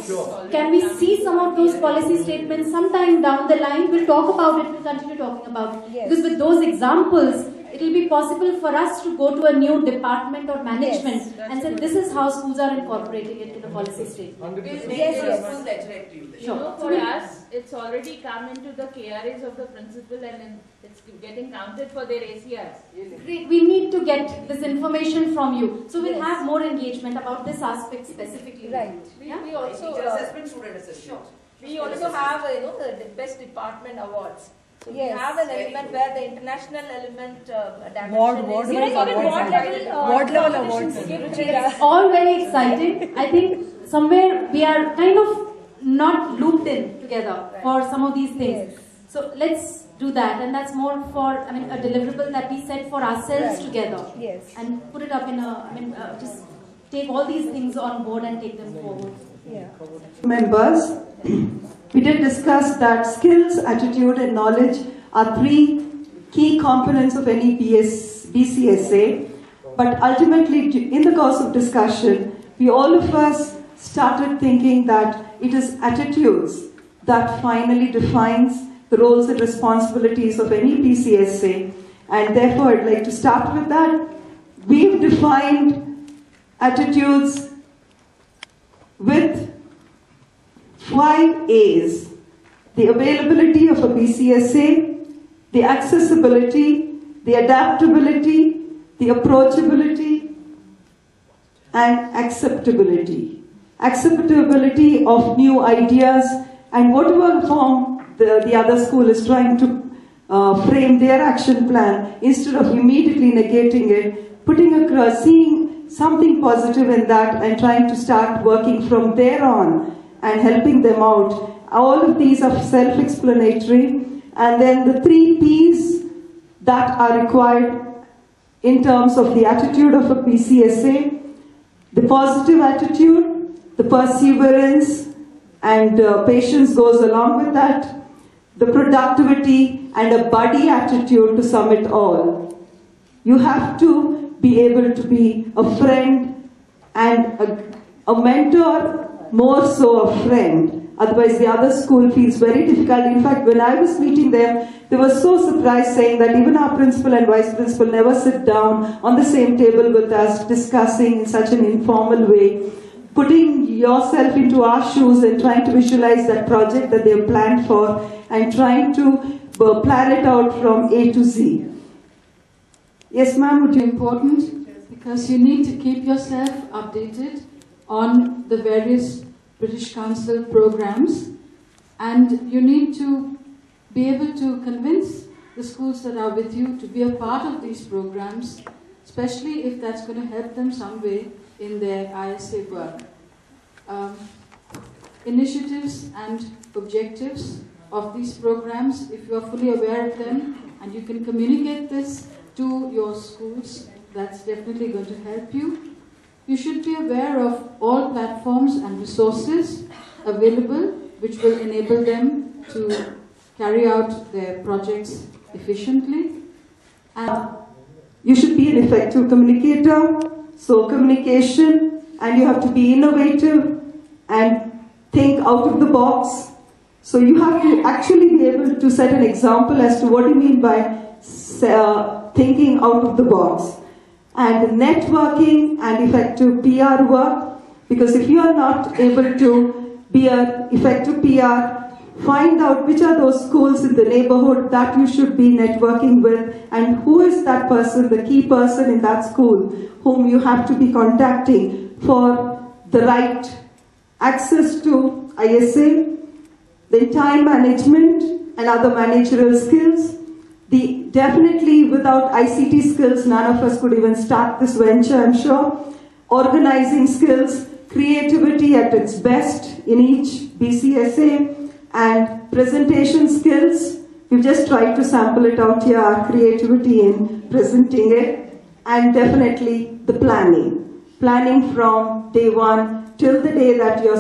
Sure. Can we see some of those policy statements sometime down the line? We'll talk about it, we'll continue talking about it. Yes. Because with those examples, it will be possible for us to go to a new department or management and say this is how schools are incorporating it in the policy statement. Sure. For us, it's already come into the KRAs of the principal and it's getting counted for their ACRs. Great. We need to get this information from you. So we'll have more engagement about this aspect specifically. Right. We also assessment, student assessment. We also have the best department awards. So we Yes. have an element where the international element dimension Ward is level awards. It's all very exciting. I think somewhere we are kind of not looped in together for some of these things. Yes. So let's do that, and that's more for a deliverable that we set for ourselves Right. together. Yes. And put it up in a just take all these things on board and take them forward. Yeah. Members, we did discuss that skills, attitude and knowledge are three key components of any BCSA, but ultimately in the course of discussion, we all of us started thinking that it is attitudes that finally defines the roles and responsibilities of any BCSA, and therefore I'd like to start with that. We've defined attitudes with 5 A's: the availability of a BCSA, the accessibility, the adaptability, the approachability, and acceptability. Acceptability of new ideas and whatever form the other school is trying to frame their action plan, instead of immediately negating it, putting across, seeing something positive in that and trying to start working from there on and helping them out. All of these are self-explanatory. And then the 3 P's that are required in terms of the attitude of a BCSA: the positive attitude, the perseverance, and patience goes along with that, the productivity, and a buddy attitude to sum it all. You have to be able to be a friend and a mentor, more so a friend. Otherwise, the other school feels very difficult. In fact, when I was meeting them, they were so surprised, saying that even our principal and vice principal never sit down on the same table with us, discussing in such an informal way, putting yourself into our shoes and trying to visualize that project that they have planned for and trying to plan it out from A to Z. Yes, ma'am, would you? Important because you need to keep yourself updated on the various British Council programs, and you need to be able to convince the schools that are with you to be a part of these programs, especially if that's going to help them some way in their ISA work. Initiatives and objectives of these programs, if you are fully aware of them and you can communicate this to your schools, that's definitely going to help you. You should be aware of all platforms and resources available which will enable them to carry out their projects efficiently. And you should be an effective communicator, so communication, and you have to be innovative and think out of the box. So you have to actually be able to set an example as to what you mean by thinking out of the box. And networking and effective PR work, because if you are not able to be an effective PR, find out which are those schools in the neighborhood that you should be networking with, and who is that person, the key person in that school, whom you have to be contacting for the right access to ISA, then time management and other managerial skills. Definitely without ICT skills, none of us could even start this venture, I'm sure. Organizing skills, creativity at its best in each BCSA, and presentation skills. We've just tried to sample it out here, our creativity in presenting it. And definitely the planning. Planning from day one till the day that you're